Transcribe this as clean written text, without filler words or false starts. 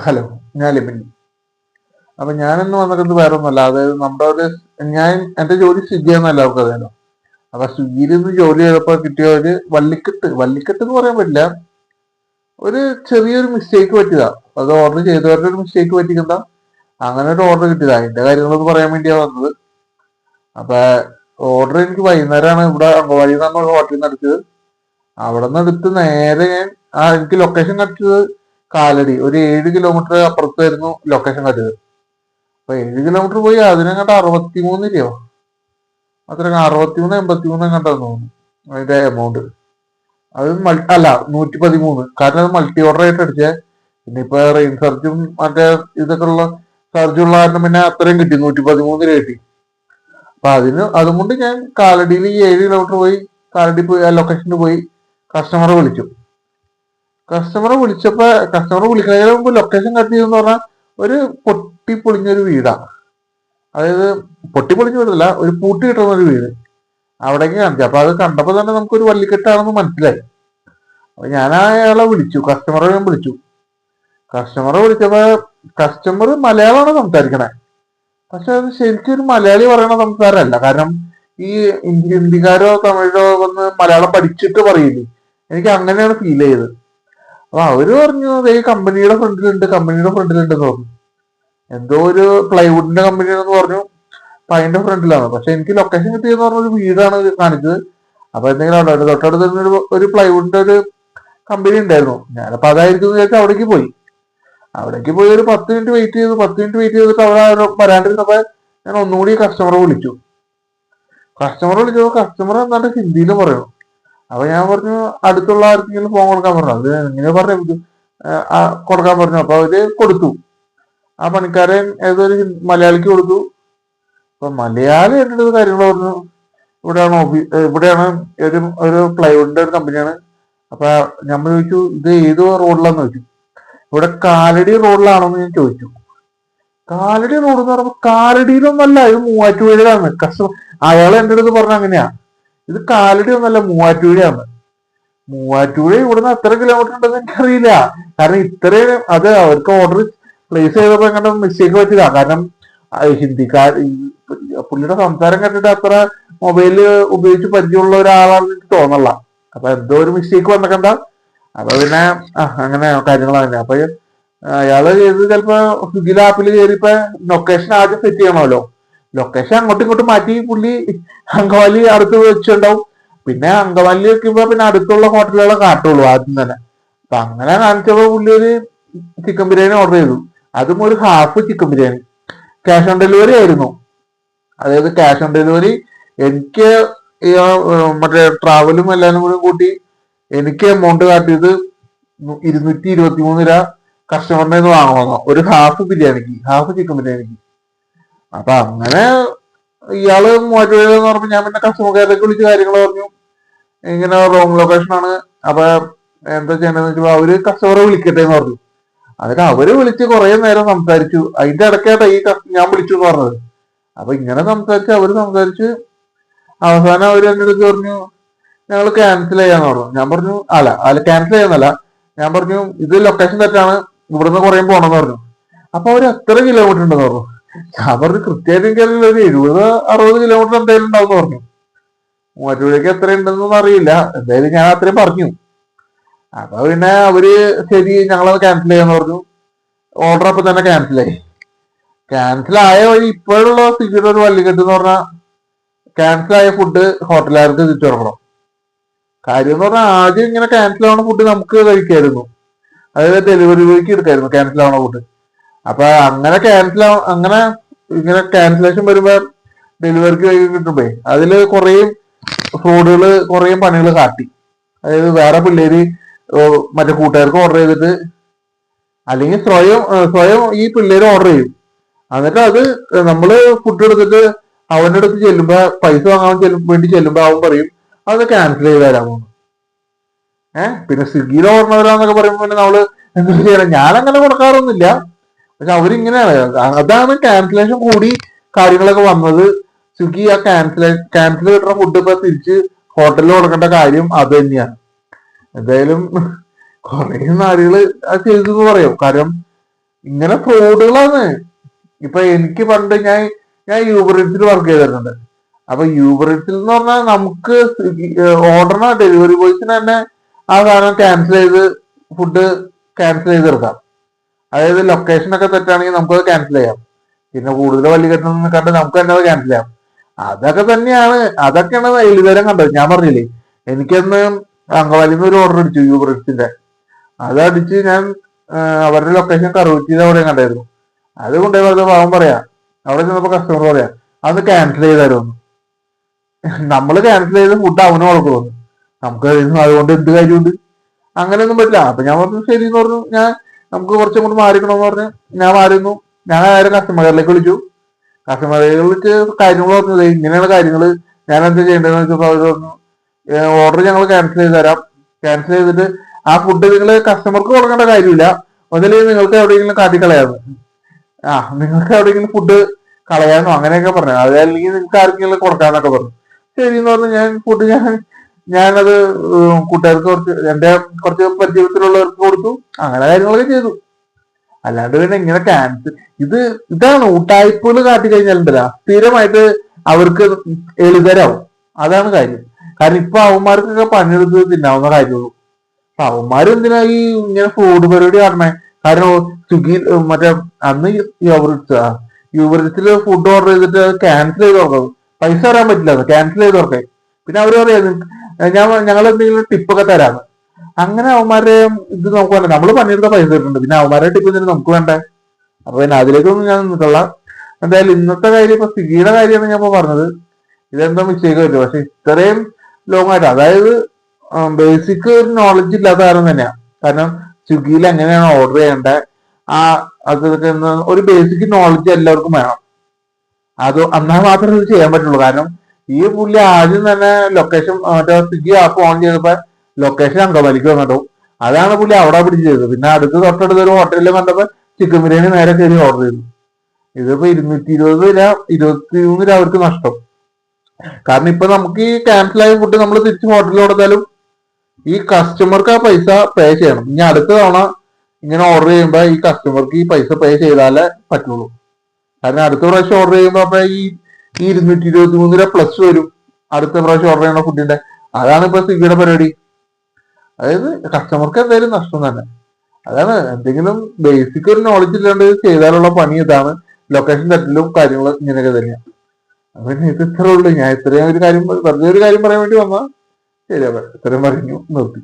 Hello, ഞാൻ ലിബിൻ. അപ്പൊ ഞാനിന്ന് വന്നിട്ട് വേറെ ഒന്നുമല്ല. അതായത് നമ്മുടെ ഒരു ഞാൻ എന്റെ ജോലി സ്വിഗ്ഗിയാന്ന് എല്ലാവർക്കും അറിയാലോ. അപ്പൊ സ്വിഗ്ഗിയിൽ നിന്ന് ജോലി ചെയ്തപ്പോ കിട്ടിയ ഒരു വള്ളിക്കെട്ട് എന്ന് പറയാൻ പറ്റില്ല, ഒരു ചെറിയൊരു മിസ്റ്റേക്ക് പറ്റിയതാ. അത് ഓർഡർ ചെയ്തവരുടെ ഒരു മിസ്റ്റേക്ക് പറ്റിക്കണ്ട, അങ്ങനെ ഒരു ഓർഡർ കിട്ടിയതാ. അതിന്റെ കാര്യങ്ങളൊന്ന് പറയാൻ വേണ്ടിയാ വന്നത്. അപ്പൊ ഓർഡർ എനിക്ക് വൈകുന്നേരമാണ് ഇവിടെ അങ്കവാടി എന്നാണ് ഹോട്ടലിൽ നിന്ന് എടുത്തത്. അവിടെ നിന്ന് എടുത്ത് നേരെ എനിക്ക് ലൊക്കേഷൻ കടിച്ചത് കാലടി, ഒരു 7 കിലോമീറ്റർ അപ്പുറത്തായിരുന്നു ലൊക്കേഷൻ കടിച്ചത്. അപ്പൊ 7 കിലോമീറ്റർ പോയി അതിനെങ്ങാണ്ട് 63 രൂപയോ അത്ര, 63 83 എങ്ങാണ്ടാന്ന് തോന്നുന്നു അതിന്റെ എമൗണ്ട്. അത് അല്ല, 113. കാരണം അത് മൾട്ടി ഓർഡർ ആയിട്ട് അടിച്ചേ. പിന്നെ ഇപ്പൊ റെയിൻ സർജും മറ്റേ ഇതൊക്കെ ഉള്ള സർജ് ഉള്ള കാരണം പിന്നെ അത്രയും കിട്ടി, 113 രൂപ കിട്ടി. അപ്പൊ അതും കൊണ്ട് ഞാൻ കാലടിയിൽ ഈ 7 കിലോമീറ്റർ പോയി, കാലടി പോയി ആ ലൊക്കേഷനിൽ പോയി കസ്റ്റമറെ വിളിച്ചു. കസ്റ്റമറെ വിളിക്കുന്നതിന് മുമ്പ് ലൊക്കേഷൻ കട്ട് ചെയ്തെന്ന് പറഞ്ഞാൽ ഒരു പൊട്ടിപ്പൊളിഞ്ഞൊരു വീടാ. അതായത് പൊട്ടിപ്പൊളിഞ്ഞ വീടല്ല, ഒരു പൂട്ടി കിട്ടുന്ന ഒരു വീട് അവിടേക്ക് കാണിച്ചു. അപ്പൊ അത് കണ്ടപ്പോ തന്നെ നമുക്കൊരു വള്ളിക്കെട്ടാണെന്ന് മനസ്സിലായി. അപ്പൊ ഞാൻ അയാളെ വിളിച്ചു, കസ്റ്റമറെ ഞാൻ വിളിച്ചു. കസ്റ്റമറെ വിളിച്ചപ്പോ കസ്റ്റമർ മലയാളമാണ് സംസാരിക്കണേ. പക്ഷെ അത് ശരിക്കും ഒരു മലയാളി പറയണ സംസാരമല്ല. കാരണം ഈ ഹിന്ദിക്കാരോ തമിഴോ വന്ന് മലയാളം പഠിച്ചിട്ട് പറയില്ലേ, എനിക്ക് അങ്ങനെയാണ് ഫീൽ ചെയ്തത്. അപ്പൊ അവര് പറഞ്ഞു ഈ കമ്പനിയുടെ ഫ്രണ്ടിലുണ്ടെന്ന് പറഞ്ഞു. എന്തോ ഒരു പ്ലൈവുഡിന്റെ കമ്പനിയാണെന്ന് പറഞ്ഞു. അപ്പൊ അതിന്റെ ഫ്രണ്ടിലാണ്. പക്ഷെ എനിക്ക് ലൊക്കേഷൻ കിട്ടിയെന്ന് പറഞ്ഞ ഒരു വീടാണ് കാണിച്ചത്. അപ്പൊ എന്തെങ്കിലും ഉണ്ടായിരുന്നു, തൊട്ടടുത്ത് ഒരു പ്ലൈവുഡിന്റെ ഒരു കമ്പനി ഉണ്ടായിരുന്നു. ഞാനപ്പോ അതായിരിക്കും എന്ന് വിചാരിച്ചാൽ അവിടേക്ക് പോയി ഒരു 10 മിനിറ്റ് വെയിറ്റ് ചെയ്തു. 10 മിനിറ്റ് വെയിറ്റ് ചെയ്തിട്ട് അവിടെ വരാണ്ടിരുന്നപ്പോ ഞാൻ ഒന്നുകൂടി കസ്റ്റമറെ വിളിച്ചു. കസ്റ്റമർ എന്താണ്ട് ഹിന്ദിയിൽ പറയണം. അപ്പൊ ഞാൻ പറഞ്ഞു അടുത്തുള്ള ആർക്കെങ്കിലും ഫോൺ കൊടുക്കാൻ പറഞ്ഞു. അത് എങ്ങനെ പറഞ്ഞു കൊടുക്കാൻ പറഞ്ഞു. അപ്പൊ അവര് കൊടുത്തു. ആ പണിക്കാരൻ ഏതൊരു മലയാളിക്ക് കൊടുത്തു. അപ്പൊ മലയാളി എൻ്റെ അടുത്ത് കാര്യങ്ങൾ പറഞ്ഞു. ഇവിടെയാണ് ഒരു പ്ലൈവുഡിന്റെ ഒരു കമ്പനിയാണ്. അപ്പൊ നമ്മൾ ചോദിച്ചു ഇത് ഏത് റോഡിലാന്ന് ചോദിച്ചു. ഇവിടെ കാലടി റോഡിലാണോന്ന് ഞാൻ ചോദിച്ചു. കാലടി റോഡ് എന്ന് പറയുമ്പോ കാലടിയിലൊന്നല്ല, ഇത് മൂവാറ്റുപുഴയിലാണ്. അയാൾ എൻ്റെ അടുത്ത് പറഞ്ഞ അങ്ങനെയാ, ഇത് കാലടി ഒന്നല്ല, മൂവാറ്റുപുഴയാണ്. മൂവാറ്റുപുഴ ഇവിടുന്ന് എത്ര കിലോമീറ്റർ ഉണ്ടെന്ന് എനിക്കറിയില്ല. കാരണം ഇത്രയും അത് അവർക്ക് ഓർഡർ പ്ലേസ് ചെയ്തപ്പോ എങ്ങനെ മിസ്റ്റേക്ക് പറ്റിയതാ. കാരണം ഹിന്ദിക്കാർ പുള്ളിയുടെ സംസാരം കണ്ടിട്ട് അത്ര മൊബൈല് ഉപയോഗിച്ച് പരിചയമുള്ള ഒരാളാണെന്ന് എനിക്ക് തോന്നല്ല. അപ്പൊ എന്തോ ഒരു മിസ്റ്റേക്ക് വന്നിക്കണ്ട. അപ്പൊ പിന്നെ അങ്ങനെ കാര്യങ്ങളാണ്. അപ്പൊ അയാള് ചെയ്ത് ചിലപ്പോ സ്വിഗ്ഗിയിലെ ആപ്പിൽ കയറിയപ്പോ ലൊക്കേഷൻ ആദ്യം സെറ്റ് ചെയ്യണമല്ലോ. ലൊക്കേഷൻ അങ്ങോട്ടും ഇങ്ങോട്ടും മാറ്റി പുള്ളി അങ്കവാലി അടുത്ത് വെച്ചിട്ടുണ്ടാവും. പിന്നെ അങ്കവാലി വെക്കുമ്പോ പിന്നെ അടുത്തുള്ള ഹോട്ടലുകളെ കാട്ടുള്ളൂ ആദ്യം തന്നെ. അപ്പൊ അങ്ങനെ കാണിച്ചപ്പോ പുള്ളി ഒരു ചിക്കൻ ബിരിയാണി ഓർഡർ ചെയ്തു. അതും ഒരു half chicken biryani. Cash on delivery ആയിരുന്നു. അതായത് ക്യാഷ് ഓൺ ഡെലിവറി എനിക്ക് മറ്റേ ട്രാവലും എല്ലാരും കൂടി കൂട്ടി എനിക്ക് എമൗണ്ട് കാട്ടിയത് 223 രൂപ കസ്റ്റമറിന്റെ നിന്ന് വാങ്ങണമെന്നോ ഒരു ഹാഫ് ചിക്കൻ ബിരിയാണിക്ക്. അപ്പൊ അങ്ങനെ ഇയാള് 3000 എന്ന് പറഞ്ഞപ്പോ ഞാൻ പിന്നെ കസ്റ്റമർ കെയറിലേക്ക് വിളിച്ച് കാര്യങ്ങൾ പറഞ്ഞു. ഇങ്ങനെ റോങ് ലൊക്കേഷൻ ആണ്. അപ്പൊ എന്താ ചെയ്യണമെന്ന് വെച്ചപ്പോ അവര് കസ്റ്റമറെ വിളിക്കട്ടെ എന്ന് പറഞ്ഞു. അതിന് അവര് വിളിച്ച് കുറെ നേരം സംസാരിച്ചു. അതിന്റെ ഇടയ്ക്കായിട്ടാ ഞാൻ വിളിച്ചു എന്ന് പറഞ്ഞത്. അപ്പൊ ഇങ്ങനെ അവര് സംസാരിച്ച് അവസാനം അവര് എന്റെ അടുത്ത് പറഞ്ഞു ഞങ്ങൾ ക്യാൻസൽ ചെയ്യാന്ന് പറഞ്ഞു. ഞാൻ പറഞ്ഞു അല്ല ക്യാൻസൽ ചെയ്യാന്നല്ല, ഞാൻ പറഞ്ഞു ഇത് ലൊക്കേഷൻ തെറ്റാണ്, ഇവിടുന്ന് കുറേ പോണെന്ന് പറഞ്ഞു. അപ്പൊ അവര് എത്ര കിലോമീറ്റർ ഉണ്ടെന്ന് പറഞ്ഞു. ഞാൻ പറഞ്ഞു കൃത്യമായിട്ട് എനിക്കറിയില്ല, ഒരു 70 60 കിലോമീറ്റർ എന്തായാലും ഉണ്ടാവും പറഞ്ഞു. മൂവാറ്റുപുഴയ്ക്ക് എത്ര ഉണ്ടെന്നൊന്നും അറിയില്ല, എന്തായാലും ഞാൻ അത്രയും പറഞ്ഞു. അപ്പൊ പിന്നെ അവര് ശരി ഞങ്ങളത് ക്യാൻസൽ ചെയ്യാന്ന് പറഞ്ഞു. ഓർഡർ അപ്പൊ തന്നെ ക്യാൻസൽ ആയ വഴി ഇപ്പോഴുള്ള സ്വിഗ്ഗിയുടെ ഒരു വള്ളിക്കെട്ട് എന്ന് പറഞ്ഞാൽ ക്യാൻസൽ ആയ ഫുഡ് ഹോട്ടലുകാർക്ക് തിരിച്ചു കൊടുക്കണം. കാര്യം എന്ന് പറഞ്ഞാൽ ആദ്യം ഇങ്ങനെ ക്യാൻസൽ ആവുന്ന ഫുഡ് നമുക്ക് കഴിക്കായിരുന്നു. അതായത് ഡെലിവറി ബോയ്ക്ക് എടുക്കായിരുന്നു ക്യാൻസൽ ആവുന്ന ഫുഡ്. അപ്പൊ അങ്ങനെ ഇങ്ങനെ ക്യാൻസലേഷൻ വരുമ്പോ ഡെലിവറിക്ക് കിട്ടുമ്പോ അതില് കുറേ ഫ്രോഡുകള് കുറേ പണികൾ കാട്ടി. അതായത് വേറെ പിള്ളേര് മറ്റേ കൂട്ടുകാർക്ക് ഓർഡർ ചെയ്തിട്ട്, അല്ലെങ്കിൽ സ്വയം ഈ പിള്ളേര് ഓർഡർ ചെയ്യും. എന്നിട്ട് അത് നമ്മള് ഫുഡ് എടുത്തിട്ട് അവന്റെ അടുത്ത് ചെല്ലുമ്പോ പൈസ വാങ്ങാൻ വേണ്ടി ചെല്ലുമ്പോ അവൻ പറയും അത് ക്യാൻസൽ ചെയ്ത് തരാമോ. പിന്നെ സ്വിഗ്ഗിയിൽ ഓർഡർ പറയുമ്പോ പിന്നെ നമ്മള് എന്താ ചെയ്യണം. ഞാനങ്ങനെ കൊടുക്കാറൊന്നുമില്ല. പക്ഷെ അവരിങ്ങനെയാണ്. അതാണ് ക്യാൻസലേഷൻ കൂടി കാര്യങ്ങളൊക്കെ വന്നത്. സ്വിഗ്ഗി ആ ക്യാൻസൽ കിട്ടുന്ന ഫുഡ് ഇപ്പൊ തിരിച്ച് ഹോട്ടലിൽ കൊടുക്കേണ്ട കാര്യം അത് തന്നെയാണ്. എന്തായാലും കുറെ നാടുകള് അത് ചെയ്തു എന്ന് പറയും. കാര്യം ഇങ്ങനെ ഫ്രോഡുകളാണ്. ഇപ്പൊ എനിക്ക് പണ്ട് ഞാൻ യൂബർ ഈറ്റ്സിൽ വർക്ക് ചെയ്തിട്ടുണ്ട്. അപ്പൊ യൂബർ ഈറ്റ്സിൽ എന്ന് പറഞ്ഞാൽ നമുക്ക് ഓർഡറിന് ഡെലിവറി ബോയ്സിന് തന്നെ ആ സാധനം ക്യാൻസൽ ചെയ്ത് ഫുഡ് ക്യാൻസൽ ചെയ്തെടുക്കാം. അതായത് ലൊക്കേഷനൊക്കെ തെറ്റാണെങ്കിൽ നമുക്കത് ക്യാൻസൽ ചെയ്യാം. പിന്നെ കൂടുതൽ വലിയ കെട്ടൊന്നും കണ്ട് നമുക്ക് തന്നെ അത് ക്യാൻസൽ ചെയ്യാം. അതൊക്കെയാണ് എഴുതരം കണ്ടത്. ഞാൻ പറഞ്ഞില്ലേ, എനിക്കന്ന് അങ്കവാലിന്ന് ഒരു ഓർഡർ അടിച്ചു യൂബർ ഈറ്റ്സിന്റെ. അതടിച്ച് ഞാൻ അവരുടെ ലൊക്കേഷൻ കറുവറ്റിയിൽ അവിടെ കണ്ടായിരുന്നു. അത് കൊണ്ടുപോയി വെറുതെ പാവം പറയാ. അവിടെ ചെന്നപ്പോ കസ്റ്റമർ പറയാ അതൊന്ന് ക്യാൻസൽ ചെയ്തായിരുന്നു. നമ്മള് ക്യാൻസൽ ചെയ്ത് ഫുഡ് അവന് കൊടുക്കുന്നു, നമുക്ക് അതുകൊണ്ട് എന്ത് കാര്യമുണ്ട്? അങ്ങനെയൊന്നും പറ്റില്ല. അപ്പൊ ഞാൻ പറഞ്ഞു ശരി എന്ന് പറഞ്ഞു. നമുക്ക് കുറച്ചും കൂടി മാറിക്കണമെന്ന് പറഞ്ഞ് ഞാൻ മാറിയിരുന്നു. ഞാൻ ആരും കസ്റ്റമർ കെയറിലേക്ക് വിളിച്ചു. കസ്റ്റമർ കെയറിൽ വിളിച്ച് കാര്യങ്ങൾ പറഞ്ഞത് ഇങ്ങനെയാണ് കാര്യങ്ങള്, ഞാൻ എന്താ ചെയ്യേണ്ടതെന്ന് വെച്ചപ്പോ അവർ പറഞ്ഞു ഓർഡർ ഞങ്ങൾ ക്യാൻസൽ ചെയ്ത് തരാം. ക്യാൻസൽ ചെയ്തിട്ട് ആ ഫുഡ് നിങ്ങൾ കസ്റ്റമർക്ക് കൊടുക്കേണ്ട കാര്യമില്ല, ഒന്നില്ലെങ്കിൽ നിങ്ങൾക്ക് എവിടെയെങ്കിലും കാട്ടിക്കളയാന്ന്. നിങ്ങൾക്ക് എവിടെയെങ്കിലും ഫുഡ് കളയാന്നോ അങ്ങനെയൊക്കെ പറഞ്ഞു. അതല്ലെങ്കിൽ നിങ്ങൾക്ക് ആർക്കെങ്കിലും കൊടുക്കാന്നൊക്കെ പറഞ്ഞു. ശരി എന്ന് പറഞ്ഞു. ഞാനത് കൂട്ടുകാർക്ക് എന്റെ കുറച്ച് പരിചയത്തിലുള്ളവർക്ക് കൊടുത്തു. അങ്ങനെ കാര്യങ്ങളൊക്കെ ചെയ്തു. അല്ലാണ്ട് പിന്നെ ഇങ്ങനെ ക്യാൻസൽ ഇതാണ് ഊട്ടായ്പകൾ കാട്ടി കഴിഞ്ഞാലുണ്ടല്ല സ്ഥിരമായിട്ട് അവർക്ക് എളുതരാവും. അതാണ് കാര്യം. കാരണം ഇപ്പൊ അവന്മാർക്കൊക്കെ പണിയെടുത്ത് തിന്നാവുന്ന കാര്യമുള്ളൂ. അപ്പൊ അവന്മാര് എന്തിനാ ഈ ഇങ്ങനെ ഫുഡ് പരിപാടി കാണണേ? കാരണം സ്വിഗ്ഗി മറ്റേ അന്ന് യൂബറിൽ ഫുഡ് ഓർഡർ ചെയ്തിട്ട് ക്യാൻസൽ ചെയ്ത് തുറക്കുന്നത്, പൈസ തരാൻ പറ്റില്ല, ക്യാൻസൽ ചെയ്ത് തുറക്കേ. പിന്നെ അവര് പറയാ ഞങ്ങൾ എന്തെങ്കിലും ടിപ്പൊക്കെ തരാന്ന്. അങ്ങനെ അവന്മാരെ ഇത് നമുക്ക് വേണ്ട, നമ്മള് പണിയെടുത്ത പൈസ തരുന്നുണ്ട്, പിന്നെ അവന്മാരെ ടിപ്പ് തന്നെ നമുക്ക് വേണ്ടേ? അപ്പൊ പിന്നെ അതിലേക്കൊന്നും ഞാൻ നിന്നിട്ടുള്ള. എന്തായാലും ഇന്നത്തെ കാര്യം ഇപ്പൊ സ്വിഗ്ഗിയുടെ കാര്യമാണ് ഞാൻ ഇപ്പൊ പറഞ്ഞത്. ഇതെന്തോ മിസ്റ്റേക്ക് പറ്റും. പക്ഷെ ഇത്രയും ലോങ് ആയിട്ട്, അതായത് ബേസിക് ഒരു നോളജ് ഇല്ലാത്ത കാരണം തന്നെയാ. കാരണം സ്വിഗ്ഗിയിൽ എങ്ങനെയാണ് ഓർഡർ ചെയ്യേണ്ടത്, അതൊക്കെ ഒരു ബേസിക് നോളജ് എല്ലാവർക്കും വേണം. എന്നാൽ മാത്രമേ ഇത് ചെയ്യാൻ പറ്റുള്ളൂ. കാരണം ഈ പുള്ളി ആദ്യം തന്നെ ലൊക്കേഷൻ മറ്റേ സ്വിഗ്ഗി ആപ്പ് ഓൺ ചെയ്തപ്പോ ലൊക്കേഷൻ അങ്കമാലിക്ക് വന്നിട്ടും അതാണ് പുള്ളി അവിടെ പിടിച്ച് ചെയ്തത്. പിന്നെ തൊട്ടടുത്ത് ഒരു ഹോട്ടലിൽ കണ്ടപ്പോ ചിക്കൻ ബിരിയാണി നേരെ കയറി ഓർഡർ ചെയ്തു. ഇതിപ്പോ 220 രൂപ 23 രൂപ അവർക്ക് നഷ്ടം. കാരണം ഇപ്പൊ നമുക്ക് ഈ ക്യാൻസൽ ആയ ഫുഡ് നമ്മൾ തിരിച്ച് ഹോട്ടലിൽ കൊടുത്താലും ഈ കസ്റ്റമർക്ക് ആ പൈസ പേ ചെയ്യണം. ഇനി അടുത്ത തവണ ഇങ്ങനെ ഓർഡർ ചെയ്യുമ്പോ ഈ കസ്റ്റമർക്ക് ഈ പൈസ പേ ചെയ്താലേ പറ്റുള്ളൂ. കാരണം അടുത്ത പ്രാവശ്യം ഓർഡർ ചെയ്യുമ്പോ അപ്പൊ ഈ 223 രൂപ പ്ലസ് വരും അടുത്ത പ്രാവശ്യം ഓർഡർ ചെയ്യണ ഫുഡിന്റെ. അതാണ് ഇപ്പൊ സ്വിഗ്ഗിയുടെ പരിപാടി. അതായത് കസ്റ്റമർക്ക് എന്തായാലും നഷ്ടം തന്നെ. അതാണ് എന്തെങ്കിലും ബേസിക് ഒരു നോളജ് ഇല്ലാണ്ട് ചെയ്താലുള്ള പണി ഇതാണ്. ലൊക്കേഷൻ തെറ്റലും കാര്യങ്ങൾ ഇങ്ങനെയൊക്കെ തന്നെയാണ്. പിന്നെ ഇത് ഇത്രേ ഉള്ളൂ. ഞാൻ ഇത്രയും ഒരു കാര്യം വെറുതെ ഒരു കാര്യം പറയാൻ വേണ്ടി വന്നാ ശരിയാ, ഇത്രയും പറഞ്ഞു നിർത്തി.